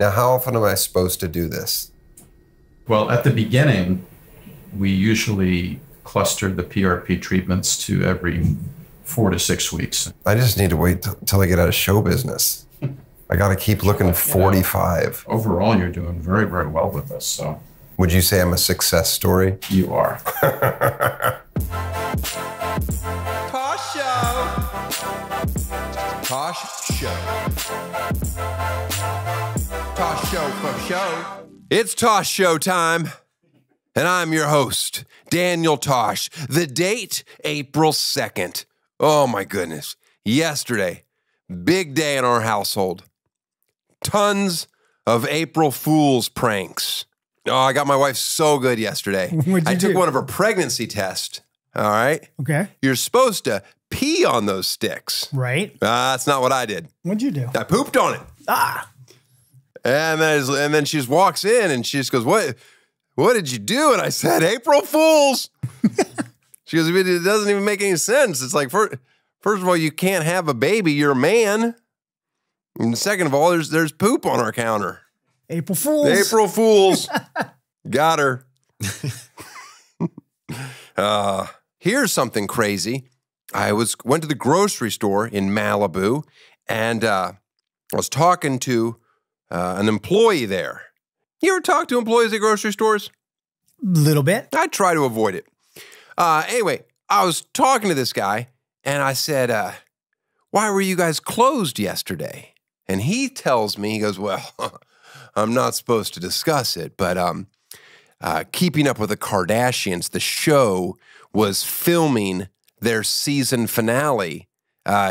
Now, how often am I supposed to do this? Well, at the beginning, we usually clustered the PRP treatments to every 4 to 6 weeks. I just need to wait till I get out of show business. I got to keep looking 45. Overall, you're doing very, very well with this, so. Would you say I'm a success story? You are. Tosh Show. Tosh Show. Tosh Show for show. It's Tosh Show time, and I'm your host, Daniel Tosh. The date, April 2nd. Oh my goodness. Yesterday, big day in our household. Tons of April Fool's pranks. Oh, I got my wife so good yesterday. I took one of her pregnancy tests. All right. Okay. You're supposed to pee on those sticks. Right. That's not what I did. What'd you do? I pooped on it. Ah. And then she just walks in and she just goes, What did you do? And I said, April Fools. She goes, it doesn't even make any sense. It's like, first of all, you can't have a baby. You're a man. And second of all, there's poop on our counter. April Fools. April Fools. Got her. Here's something crazy. I went to the grocery store in Malibu, and I was talking to an employee there. You ever talk to employees at grocery stores? Little bit. I try to avoid it. Anyway, I was talking to this guy, and I said, why were you guys closed yesterday? And he tells me, he goes, well, I'm not supposed to discuss it, but Keeping Up with the Kardashians, the show, was filming their season finale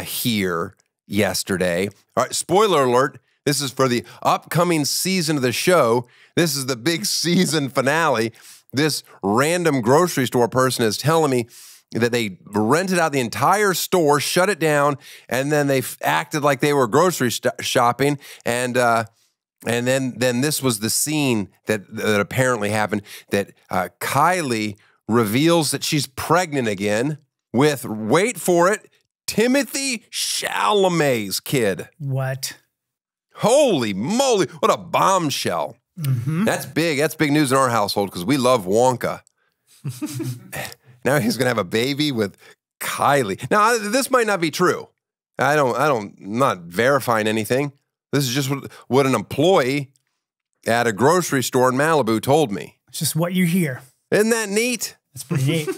here yesterday. All right, spoiler alert, this is for the upcoming season of the show. This is the big season finale. This random grocery store person is telling me that they rented out the entire store, shut it down, and then they acted like they were grocery shopping, and then this was the scene that apparently happened, that Kylie reveals that she's pregnant again with, wait for it, Timothy Chalamet's kid. What? Holy moly, what a bombshell. Mm-hmm. That's big. That's big news in our household because we love Wonka. Now he's going to have a baby with Kylie. Now, this might not be true. I'm not verifying anything. This is just what an employee at a grocery store in Malibu told me. It's just what you hear. Isn't that neat? That's pretty neat.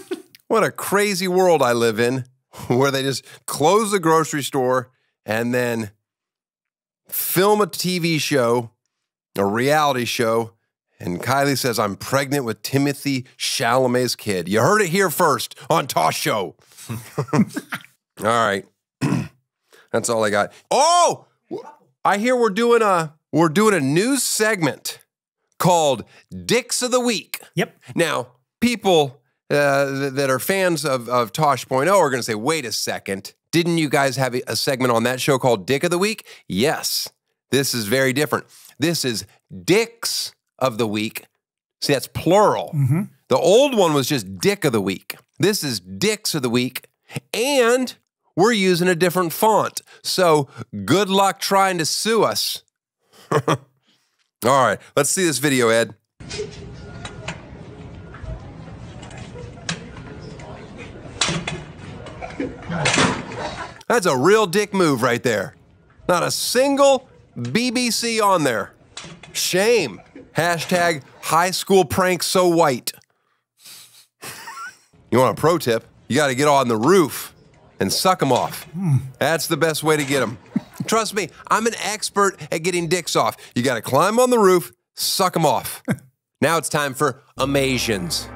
What a crazy world I live in, where they just close the grocery store and then film a TV show, a reality show, and Kylie says, I'm pregnant with Timothy Chalamet's kid. You heard it here first on Tosh Show. All right. That's all I got. Oh, I hear we're doing a news segment called Dicks of the Week. Yep. Now, people that are fans of Tosh.0 are going to say, wait a second. Didn't you guys have a segment on that show called Dick of the Week? Yes. This is very different. This is Dicks of the Week. See, that's plural. Mm-hmm. The old one was just Dick of the Week. This is Dicks of the Week, and we're using a different font. So good luck trying to sue us. All right, let's see this video, Ed. That's a real dick move right there. Not a single BBC on there. Shame. Hashtag high school prank so white. You want a pro tip? You got to get on the roof and suck them off. That's the best way to get them. Trust me, I'm an expert at getting dicks off. You got to climb on the roof, suck them off. Now it's time for Amazians.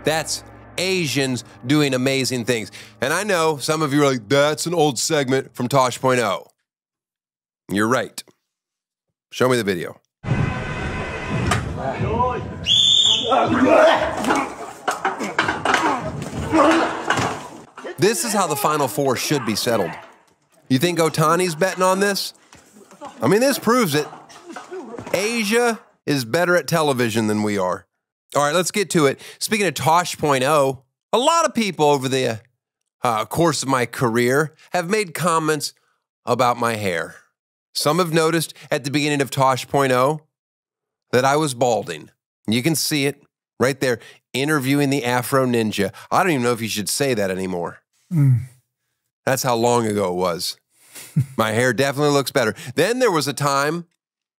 That's Asians doing amazing things. And I know some of you are like, that's an old segment from Tosh.0. You're right. Show me the video. This is how the Final Four should be settled. You think Ohtani's betting on this? I mean, this proves it. Asia is better at television than we are. All right, let's get to it. Speaking of Tosh.0, a lot of people over the course of my career have made comments about my hair. Some have noticed at the beginning of Tosh.0 that I was balding. You can see it right there, interviewing the Afro Ninja. I don't even know if you should say that anymore. That's how long ago it was. My hair definitely looks better. Then there was a time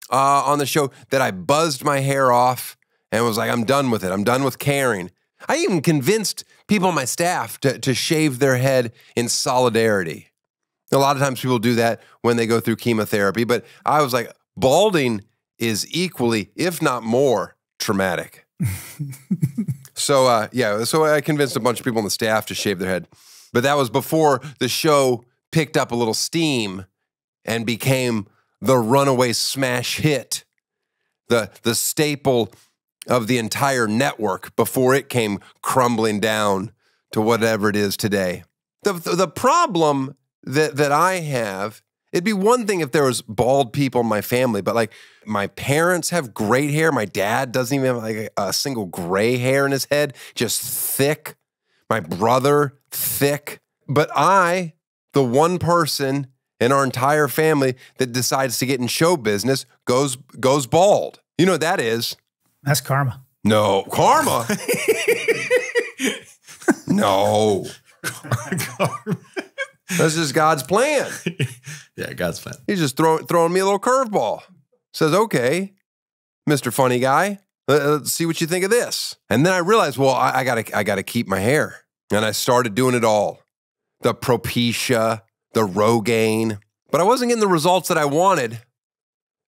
on the show that I buzzed my hair off and was like, I'm done with it. I'm done with caring. I even convinced people on my staff to shave their head in solidarity. A lot of times people do that when they go through chemotherapy, but I was like, balding is equally, if not more, traumatic. So I convinced a bunch of people on the staff to shave their head. But that was before the show picked up a little steam and became the runaway smash hit, the staple of the entire network before it came crumbling down to whatever it is today. The problem that I have, it'd be one thing if there was bald people in my family, but like my parents have great hair. My dad doesn't even have like a single gray hair in his head, just thick. My brother, thick. But I, the one person in our entire family that decides to get in show business, goes bald. You know what that is? That's karma. No. Karma? No. That's just God's plan. Yeah, God's plan. He's just throwing me a little curveball. Says, okay, Mr. Funny Guy, let's see what you think of this. And then I realized, well, I gotta keep my hair. And I started doing it all. The Propecia, the Rogaine. But I wasn't getting the results that I wanted.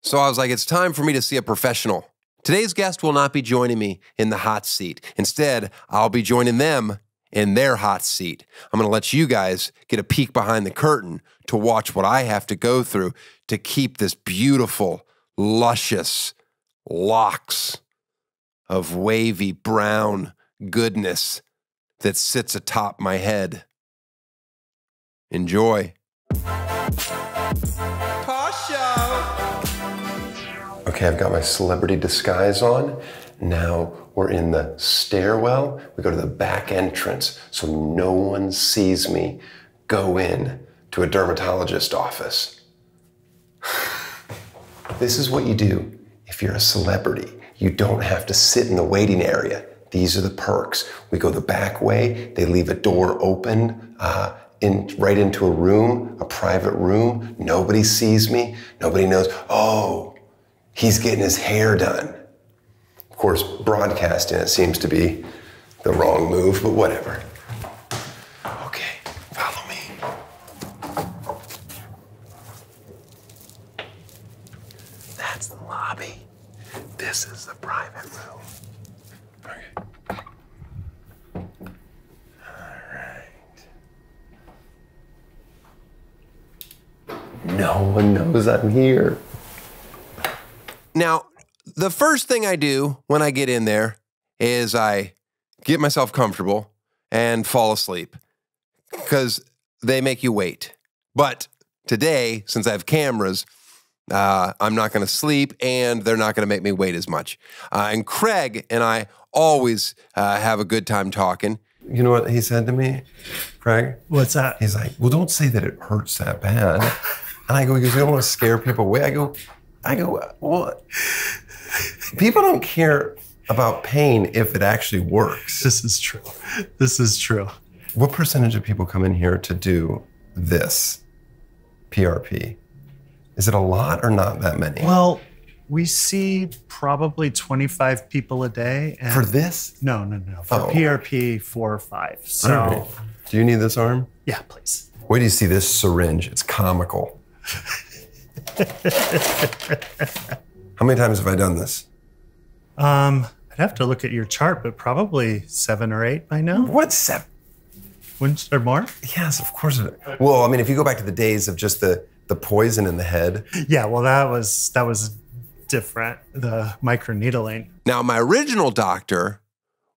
So I was like, it's time for me to see a professional. Today's guest will not be joining me in the hot seat. Instead, I'll be joining them in their hot seat. I'm going to let you guys get a peek behind the curtain to watch what I have to go through to keep this beautiful, luscious locks of wavy brown goodness that sits atop my head. Enjoy. Okay, I've got my celebrity disguise on. Now we're in the stairwell. We go to the back entrance so no one sees me go in to a dermatologist office. This is what you do if you're a celebrity. You don't have to sit in the waiting area. These are the perks. We go the back way. They leave a door open right into a room, a private room. Nobody sees me. Nobody knows, oh, he's getting his hair done. Of course, broadcasting it seems to be the wrong move, but whatever. Okay, follow me. That's the lobby. This is the private room. Okay. All right. No one knows I'm here. Now, the first thing I do when I get in there is I get myself comfortable and fall asleep because they make you wait. But today, since I have cameras, I'm not going to sleep and they're not going to make me wait as much. And Craig and I always have a good time talking. You know what he said to me, Craig? What's that? He's like, well, don't say that it hurts that bad. And I go, because we don't want to scare people away. I go, well, people don't care about pain if it actually works. This is true. This is true. What percentage of people come in here to do this PRP? Is it a lot or not that many? Well, we see probably 25 people a day. And for this? No. For PRP, 4 or 5. So, right. Do you need this arm? Yeah, please. Wait till you see this syringe. It's comical. How many times have I done this? I'd have to look at your chart, but probably 7 or 8 by now. What, 7? Wouldn't there more? Yes, of course. Well, I mean, if you go back to the days of just the poison in the head. Yeah, well, that was different, the microneedling. Now, my original doctor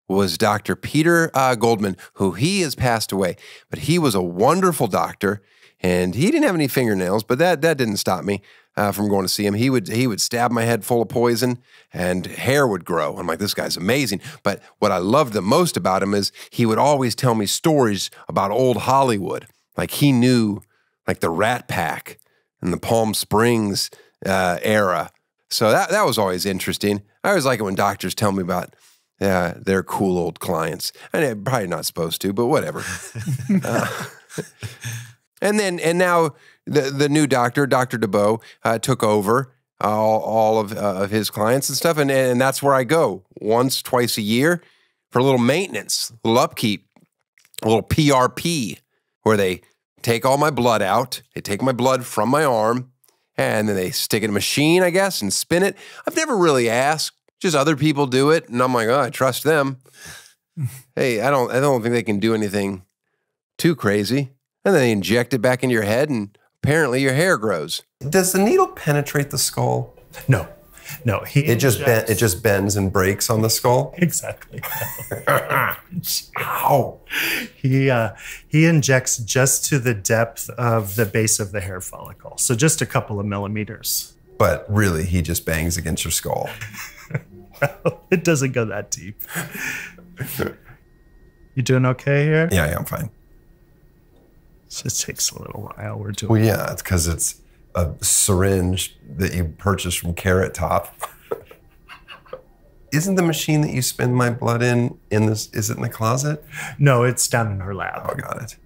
was Dr. Peter Goldman, who he has passed away, but he was a wonderful doctor, and he didn't have any fingernails, but that didn't stop me from going to see him. He would stab my head full of poison, and hair would grow. I'm like, this guy's amazing. But what I loved the most about him is he would always tell me stories about old Hollywood. Like he knew, like the Rat Pack, in the Palm Springs era. So that was always interesting. I always like it when doctors tell me about their cool old clients. And they're probably not supposed to, but whatever. And now the new doctor, Dr. DeBow, took over all of his clients and stuff. And that's where I go once, twice a year for a little maintenance, a little upkeep, a little PRP, where they take all my blood out. They take my blood from my arm, and then they stick it in a machine, I guess, and spin it. I've never really asked. Just other people do it, and I'm like, oh, I trust them. Hey, I don't think they can do anything too crazy. And then they inject it back into your head, and apparently your hair grows. Does the needle penetrate the skull? No. It just bends and breaks on the skull? Exactly. Ow. He injects just to the depth of the base of the hair follicle. So just a couple of millimeters. But really, he just bangs against your skull. It doesn't go that deep. You doing okay here? Yeah, I'm fine. It just takes a little while. We're doing Well, yeah, it's because it's a syringe that you purchased from Carrot Top. Isn't the machine that you spin my blood in this, is it in the closet? No, it's down in our lab. Oh, got it.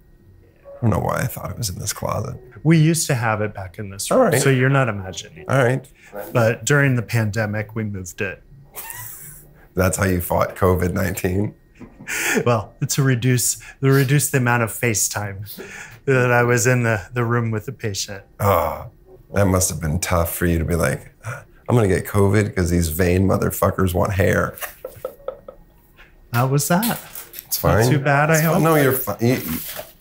I don't know why I thought it was in this closet. We used to have it back in this room, All right. so you're not imagining. All right. But during the pandemic, we moved it. That's how you fought COVID-19? Well, to reduce the amount of FaceTime that I was in the room with the patient. Oh, that must have been tough for you to be like, I'm going to get COVID because these vain motherfuckers want hair. How was that? It's fine. Not too bad, I hope. No, you're fine.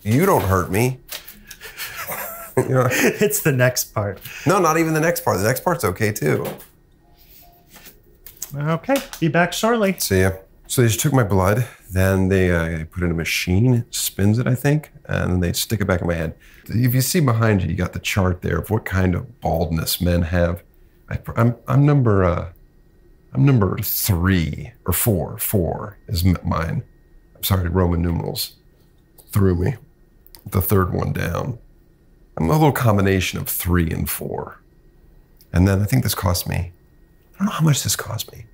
You don't hurt me. You know? It's the next part. No, not even the next part. The next part's okay, too. Okay, be back shortly. See ya. So they just took my blood, then they put it in a machine, spins it, I think, and then they stick it back in my head. If you see behind you, you got the chart there of what kind of baldness men have. I'm number 3 or 4. 4 is mine. I'm sorry, Roman numerals threw me. The third one down. I'm a little combination of 3 and 4. And then I think this cost me, I don't know how much this cost me.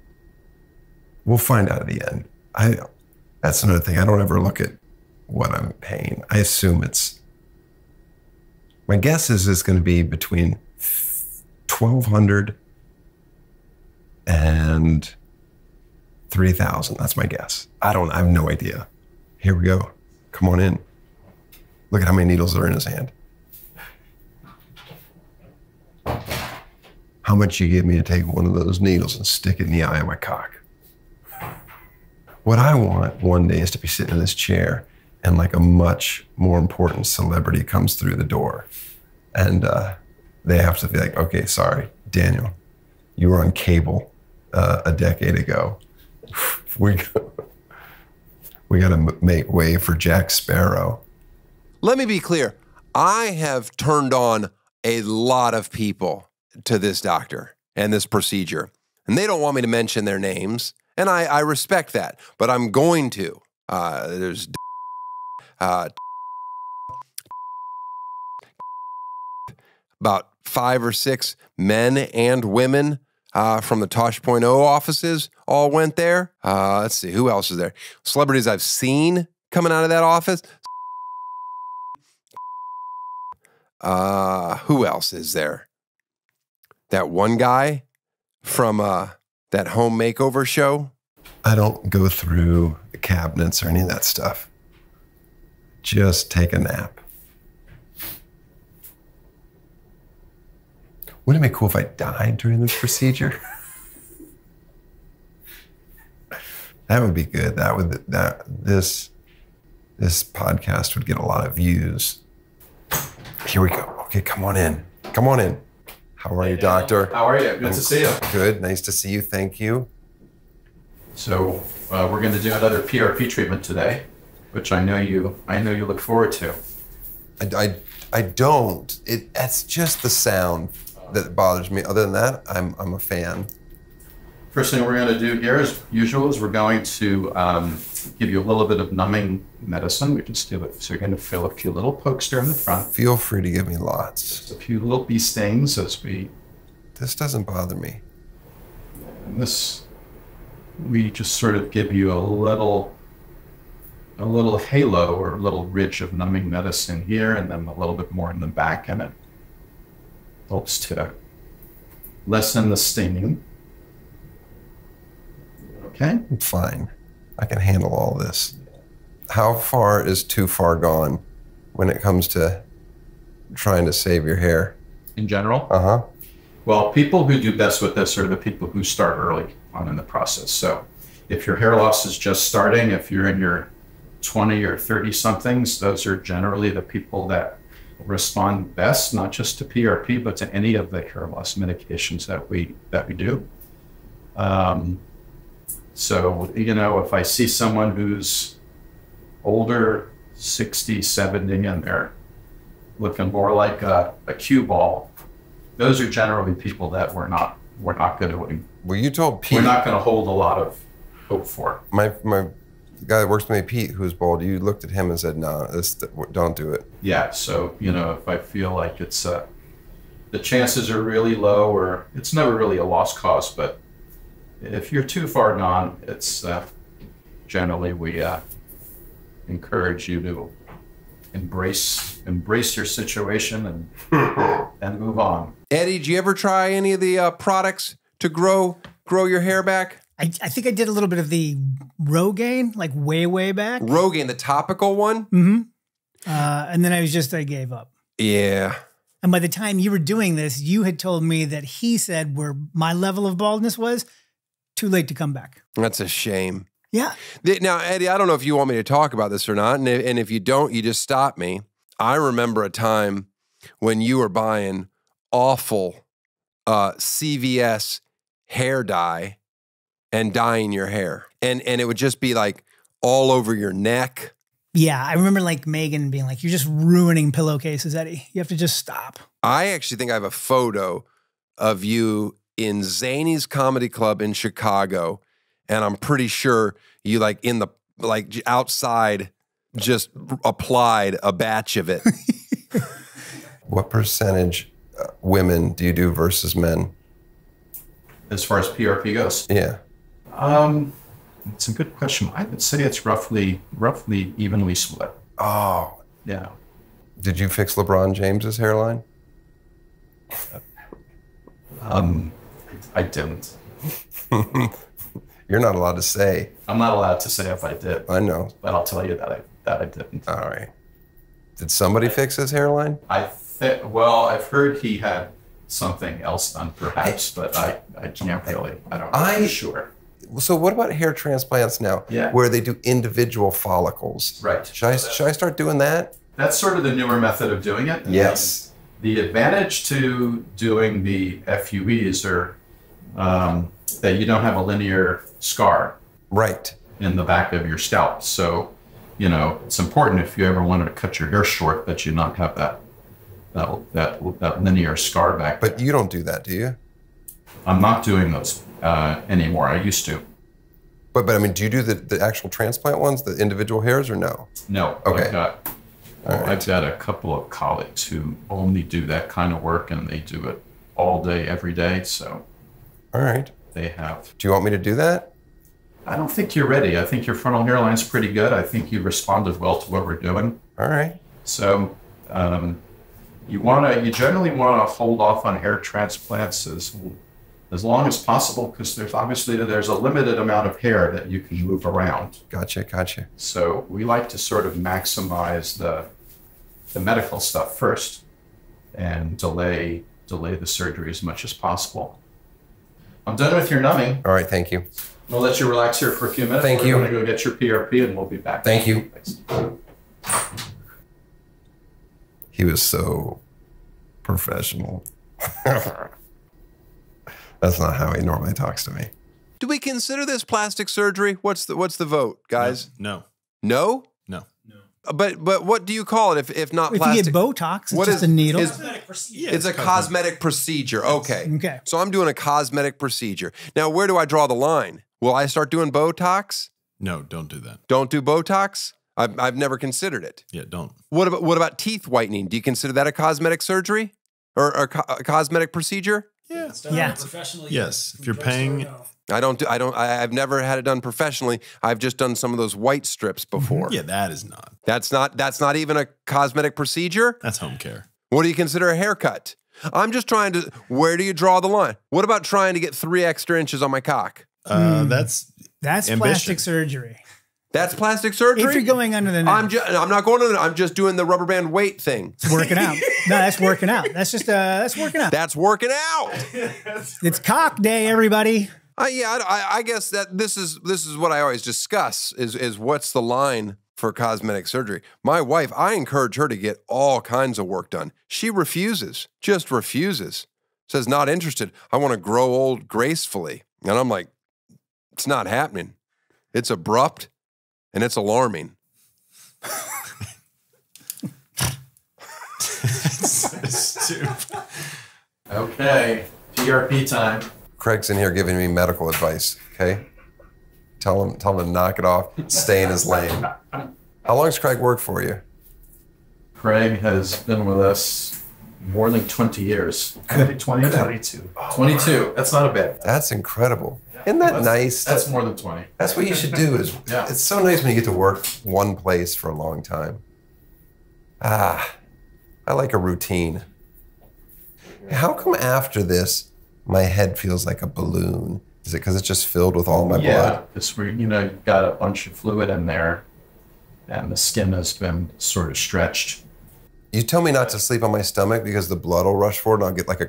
We'll find out at the end. That's another thing. I don't ever look at what I'm paying. I assume my guess is it's going to be between $1,200 and $3,000. That's my guess. I have no idea. Here we go. Come on in. Look at how many needles are in his hand. How much you give me to take one of those needles and stick it in the eye of my cock? What I want one day is to be sitting in this chair and like a much more important celebrity comes through the door. And they have to be like, okay, sorry, Daniel, you were on cable a decade ago. We got to make way for Jack Sparrow. Let me be clear. I have turned on a lot of people to this doctor and this procedure, and they don't want me to mention their names, and I respect that, but I'm going to. There's about 5 or 6 men and women from the Tosh.0 offices all went there. Let's see, who else is there? Celebrities I've seen coming out of that office. Who else is there? That one guy from that home makeover show. I don't go through the cabinets or any of that stuff. Just take a nap. Wouldn't it be cool if I died during this procedure? That would be good. This podcast would get a lot of views. Here we go. Okay, come on in. Come on in. How are you, doctor? How are you? Good to see you. Good. Nice to see you. Thank you. So we're going to do another PRP treatment today, which I know you look forward to. I don't. That's just the sound that bothers me. Other than that, I'm a fan. First thing we're going to do here, as usual, is we're going to give you a little bit of numbing medicine. We just do it. So you're going to feel a few little pokes there in the front. Feel free to give me lots. Just a few little bee stings as we... This doesn't bother me. And this, we just sort of give you a little halo or a little ridge of numbing medicine here, and then a little bit more in the back, and it helps to lessen the stinging. Okay? I'm fine. I can handle all this. How far is too far gone when it comes to trying to save your hair? In general? Uh-huh. Well, people who do best with this are the people who start early on in the process. So if your hair loss is just starting, if you're in your 20 or 30 somethings, those are generally the people that respond best, not just to PRP, but to any of the hair loss medications that we do. So, you know, if I see someone who's older, 60, 70, and they're looking more like a cue ball, those are generally people that we're not going to. Well, you told Pete. We're not going to hold a lot of hope for. My guy that works with me, Pete, who's bald, you looked at him and said, "No, don't do it." Yeah. So, you know, if I feel like it's the chances are really low, or it's never really a lost cause, but if you're too far gone, it's generally we encourage you to embrace your situation and move on. Eddie, did you ever try any of the products to grow your hair back? I think I did a little bit of the Rogaine, like way back. Rogaine, the topical one? Mm-hmm. And then I gave up. Yeah. And by the time you were doing this, you had told me that he said where my level of baldness was, too late to come back. That's a shame. Yeah. Now, Eddie, I don't know if you want me to talk about this or not. And if you don't, you just stop me. I remember a time when you were buying awful CVS hair dye and dyeing your hair. And it would just be like all over your neck. Yeah, I remember like Megan being like, "You're just ruining pillowcases, Eddie. You have to just stop." I actually think I have a photo of you in Zany's Comedy Club in Chicago, and I'm pretty sure you outside just applied a batch of it. What percentage women do you do versus men? As far as PRP goes? Yeah. It's a good question. I would say it's roughly evenly split. Oh. Yeah. Did you fix LeBron James's hairline? I didn't. You're not allowed to say. I'm not allowed to say if I did. I know. But I'll tell you that I didn't. All right. Did somebody fix his hairline? Well, I've heard he had something else done, perhaps, but I can't really. I don't know. I'm sure. So what about hair transplants now? Yeah. Where they do individual follicles. Right. Should I start doing that? That's sort of the newer method of doing it. Yes. The advantage to doing the FUEs are that you don't have a linear scar. Right. In the back of your scalp. So, you know, it's important if you ever wanted to cut your hair short that you not have that linear scar back. But you don't do that, do you? I'm not doing those anymore. I used to. But I mean, do you do the actual transplant ones, the individual hairs, or no? No. Okay. I've got a couple of colleagues who only do that kind of work, and they do it all day, every day. So, all right. They have. Do you want me to do that? I don't think you're ready. I think your frontal hairline's pretty good. I think you responded well to what we're doing. All right. So, you generally want to hold off on hair transplants as long as possible, because there's a limited amount of hair that you can move around. Gotcha. So we like to sort of maximize the medical stuff first and delay the surgery as much as possible. I'm done with your numbing. All right, thank you. We'll let you relax here for a few minutes. Thank you. We're going to go get your PRP and we'll be back. Thank you. Thanks. He was so professional. That's not how he normally talks to me. Do we consider this plastic surgery? What's the vote, guys? No. No? No. But what do you call it if not If plastic? you get Botox, it's What just is- a needle. is- It's a cosmetic procedure. Okay. Okay. So I'm doing a cosmetic procedure. Now, where do I draw the line? Will I start doing Botox? No, don't do that. Don't do Botox? I've never considered it. Yeah, don't. What about teeth whitening? Do you consider that a cosmetic surgery or a cosmetic procedure? Yeah. Yeah. Professionally. Yes, if you're paying. I've never had it done professionally. I've just done some of those white strips before. Yeah, that is not. That's not even a cosmetic procedure. That's home care. What do you consider a haircut? I'm just trying to, where do you draw the line? What about trying to get 3 extra inches on my cock? That's That's ambition. plastic surgery. That's plastic surgery? If you're going under the knife, I'm not going under the, I'm just doing the rubber band weight thing. it's working out. No, that's working out. That's just that's working out. That's working out. It's cock day, everybody. I guess that this is what I always discuss is what's the line for cosmetic surgery. My wife, I encourage her to get all kinds of work done. She refuses, just refuses. Says not interested. I want to grow old gracefully. And I'm like, it's not happening. It's abrupt and it's alarming. Okay, PRP time. Craig's in here giving me medical advice, okay? Tell him to knock it off, stay in his lane. How long has Craig worked for you? Craig has been with us more than 20 years. 22. 22. That's not a bad. That's incredible. Isn't that nice? That's more than 20. That's what you should do. Is Yeah. It's so nice when you get to work one place for a long time. I like a routine. How come after this, my head feels like a balloon? Is it because it's just filled with all my blood? It's where, you've got a bunch of fluid in there and the skin has been sort of stretched. You tell me not to sleep on my stomach because the blood will rush forward and I'll get like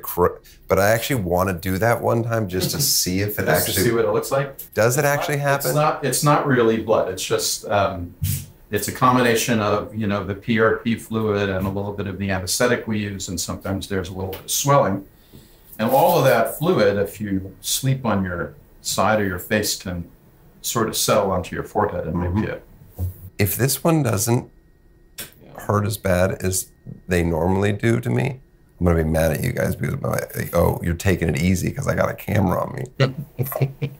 but I actually want to do that one time just to see if it Just to see actually, what it looks like. does it actually happen? It's not really blood. It's just, it's a combination of, the PRP fluid and a little bit of the anesthetic we use, and sometimes there's a little bit of swelling. And all of that fluid, if you sleep on your side or your face, can sort of settle onto your forehead and maybe it. If this one doesn't hurt as bad as they normally do to me, I'm going to be mad at you guys because I'm like, oh, you're taking it easy because I got a camera on me.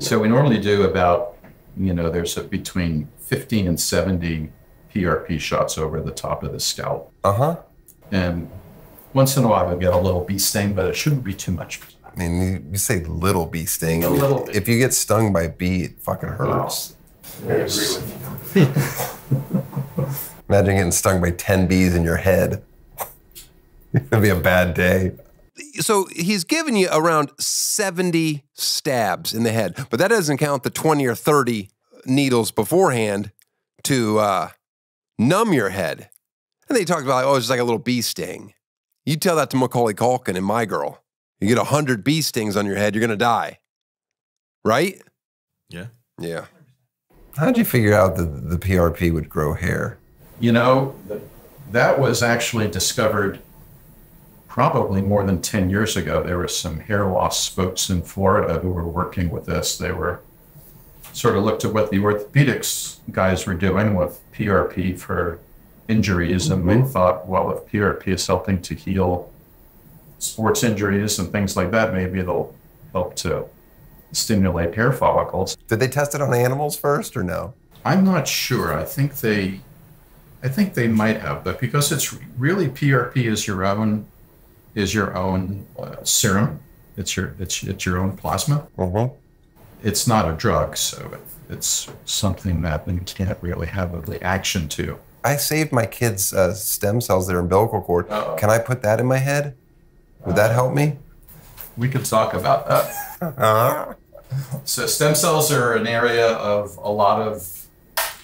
So we normally do about, there's between 15 and 70 PRP shots over the top of the scalp. Uh-huh. And once in a while we'll get a little bee sting, but it shouldn't be too much. I mean, you say little bee sting. A little bit. If you get stung by a bee, it fucking hurts. I agree with you. Imagine getting stung by 10 bees in your head. It'd be a bad day. So he's given you around 70 stabs in the head, but that doesn't count the 20 or 30 needles beforehand to numb your head. And they talked about, it's just like a little bee sting. You tell that to Macaulay Culkin and My Girl. You get 100 bee stings on your head, you're going to die. Right? Yeah. Yeah. How'd you figure out that the PRP would grow hair? That was actually discovered probably more than 10 years ago. There were some hair loss folks in Florida who were working with this. They were sort of looked at what the orthopedics guys were doing with PRP for injuries, and they thought, well, if PRP is helping to heal sports injuries and things like that, maybe it'll help to stimulate hair follicles. Did they test it on animals first or no? I'm not sure. I think they might have, but because it's really PRP is your own serum. It's your own plasma. Mm-hmm. It's not a drug, so it's something that you can't really have a reaction to. I saved my kids' stem cells, their umbilical cord. Can I put that in my head? Would that help me? We could talk about that. So stem cells are an area of a lot of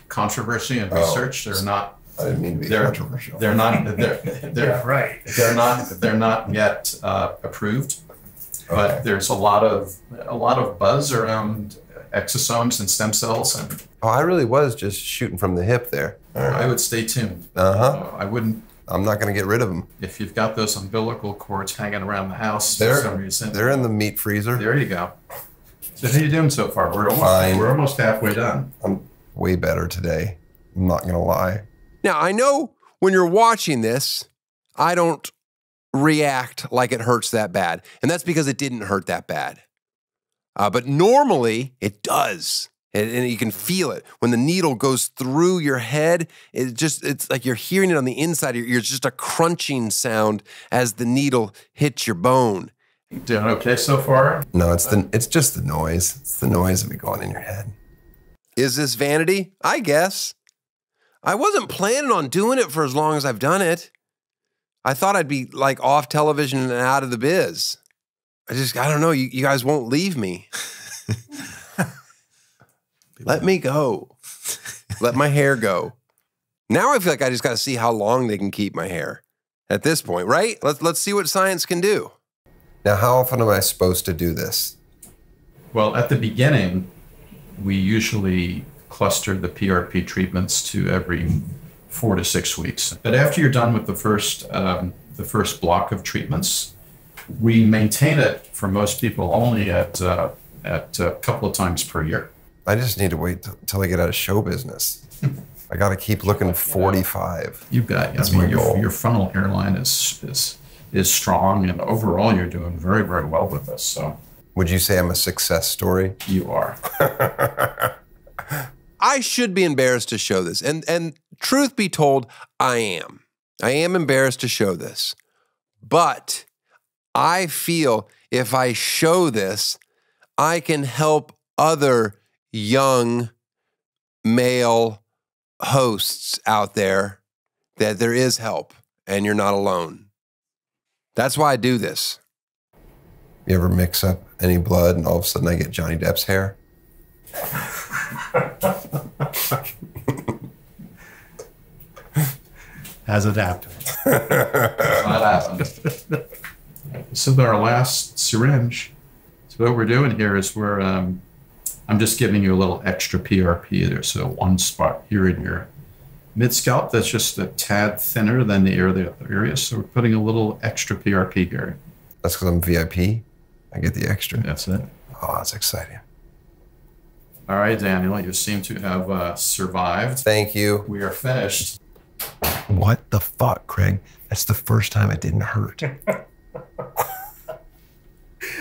controversy and research. They're not. I didn't mean to be controversial. They're not. Right. They're not yet approved. But there's a lot of buzz around exosomes and stem cells, and I really was just shooting from the hip there. I would stay tuned. I wouldn't. I'm not going to get rid of them. If you've got those umbilical cords hanging around the house They're for some reason, they're in the meat freezer. there you go. So how you doing so far? Fine. We're almost halfway done. I'm way better today. I'm not going to lie. Now, I know when you're watching this, I don't react like it hurts that bad. And that's because it didn't hurt that bad. But normally it does. And you can feel it. When the needle goes through your head, it's like you're hearing it on the inside of your ear. It's just a crunching sound as the needle hits your bone. Doing okay so far? No, it's just the noise. It's the noise of it going in your head. Is this vanity? I guess. I wasn't planning on doing it for as long as I've done it. I thought I'd be like off television and out of the biz. I don't know. You guys won't leave me. Let me go. Let my hair go. Now I feel like I just got to see how long they can keep my hair at this point, right? Let's see what science can do. Now, how often am I supposed to do this? Well, at the beginning, we usually cluster the PRP treatments to every 4 to 6 weeks. But after you're done with the first block of treatments, we maintain it for most people only at a couple of times per year. I just need to wait till I get out of show business. I got to keep looking 45. You bet. That's my goal. Your frontal hairline is strong, and overall, you're doing very, very well with this. So, would you say I'm a success story? You are. I should be embarrassed to show this. And truth be told, I am. I am embarrassed to show this. But I feel if I show this, I can help other young male hosts out there that there is help and you're not alone. That's why I do this. You ever mix up any blood and all of a sudden I get Johnny Depp's hair? Has it happened? This is our last syringe. So what we're doing here is I'm just giving you a little extra PRP. There's one spot here in your mid-scalp that's just a tad thinner than the other area. So we're putting a little extra PRP here. That's because I'm VIP? I get the extra? That's it. Oh, that's exciting. All right, Daniel, you seem to have survived. Thank you. We are finished. What the fuck, Craig? That's the first time it didn't hurt.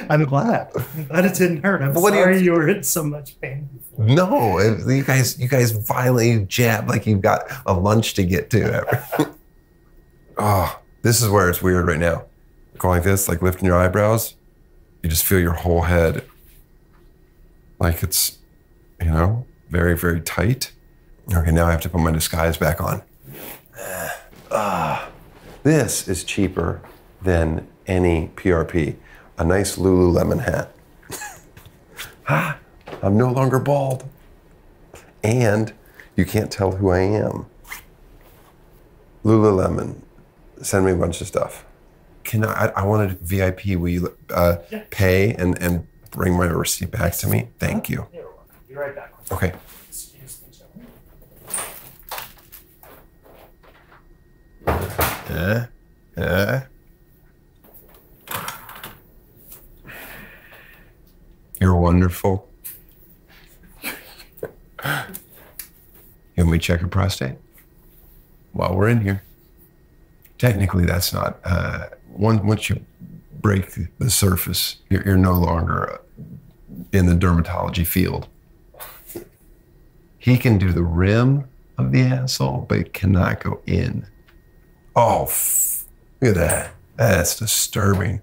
I'm glad. I'm glad it didn't hurt. I'm sorry you were in so much pain. No, you guys violently jab like you've got a lunch to get to. Oh, this is where it's weird right now. Going like this, like lifting your eyebrows, you just feel your whole head like it's, very, very tight. Okay, now I have to put my disguise back on. This is cheaper than any PRP. A nice Lululemon hat. I'm no longer bald. And you can't tell who I am. Lululemon, send me a bunch of stuff. I wanted VIP. Will you pay and bring my receipt back to me? Thank you. You're welcome. Be right back. Okay. Excuse me, gentlemen. You're wonderful. You want me to check your prostate? While we're in here. Technically, that's not. Once you break the surface, you're no longer in the dermatology field. He can do the rim of the asshole, but it cannot go in. Oh, look at that. That's disturbing.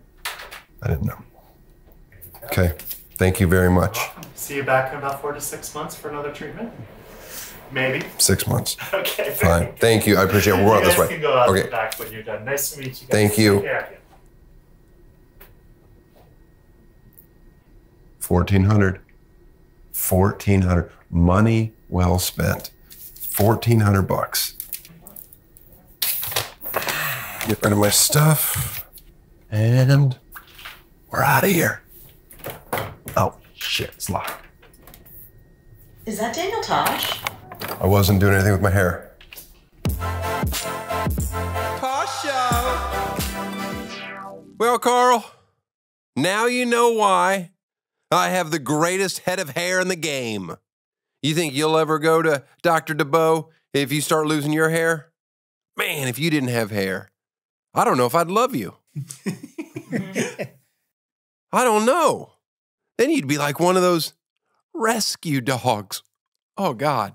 I didn't know. Okay. Thank you very much. See you back in about 4 to 6 months for another treatment? Maybe. 6 months. Okay. Fine. Thank you. I appreciate it. We'll go out this way. You can go out Okay. the back when you're done. Nice to meet you guys. Thank you. Take care. 1,400. 1,400. Money well spent. 1,400 bucks. Get rid of my stuff. And we're out of here. Oh, shit. It's locked. Is that Daniel Tosh? I wasn't doing anything with my hair. Tasha! Well, Carl, now you know why I have the greatest head of hair in the game. You think you'll ever go to Dr. DeBow if you start losing your hair? Man, if you didn't have hair, I don't know if I'd love you. I don't know. Then you'd be like one of those rescue dogs. Oh, God.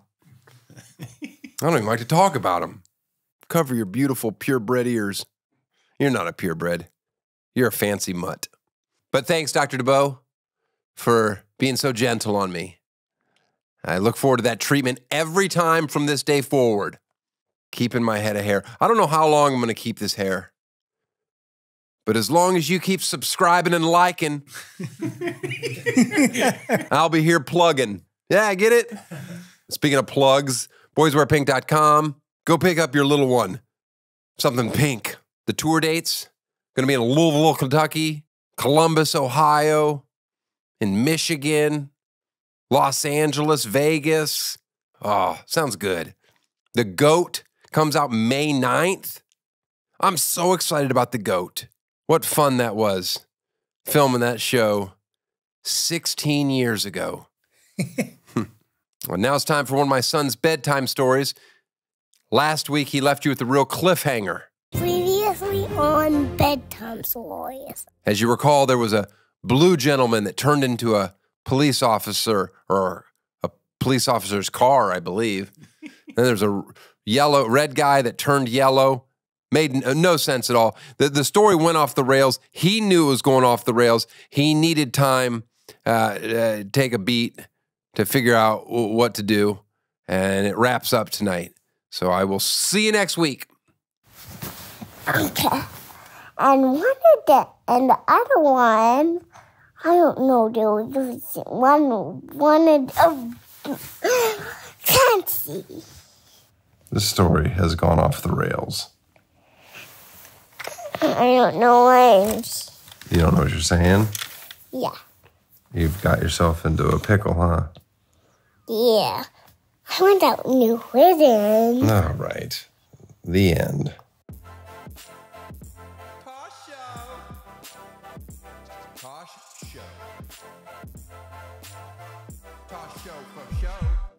I don't even like to talk about them. Cover your beautiful purebred ears. You're not a purebred. You're a fancy mutt. But thanks, Dr. DeBow, for being so gentle on me. I look forward to that treatment every time from this day forward. Keeping my head of hair. I don't know how long I'm going to keep this hair. But as long as you keep subscribing and liking, I'll be here plugging. Yeah, get it? Speaking of plugs, boyswearpink.com. Go pick up your little one. Something pink. The tour dates, going to be in Louisville, Kentucky, Columbus, Ohio, in Michigan, Los Angeles, Vegas. Oh, sounds good. The GOAT comes out May 9th. I'm so excited about The GOAT. What fun that was, filming that show 16 years ago. Well, now it's time for one of my son's bedtime stories. Last week, he left you with a real cliffhanger. Previously on Bedtime Stories. As you recall, there was a blue gentleman that turned into a police officer, or a police officer's car, I believe. Then there's a red guy that turned yellow. Made no sense at all. The story went off the rails. He knew it was going off the rails. He needed time to take a beat to figure out what to do. And it wraps up tonight. So I will see you next week. Okay. And and the other one, I don't know, there was one can't see. This story has gone off the rails. I don't know what. You don't know what you're saying? Yeah. You've got yourself into a pickle, huh? Yeah. I went out New Prison. All right. The end. Tosh Show. Tosh Show for show.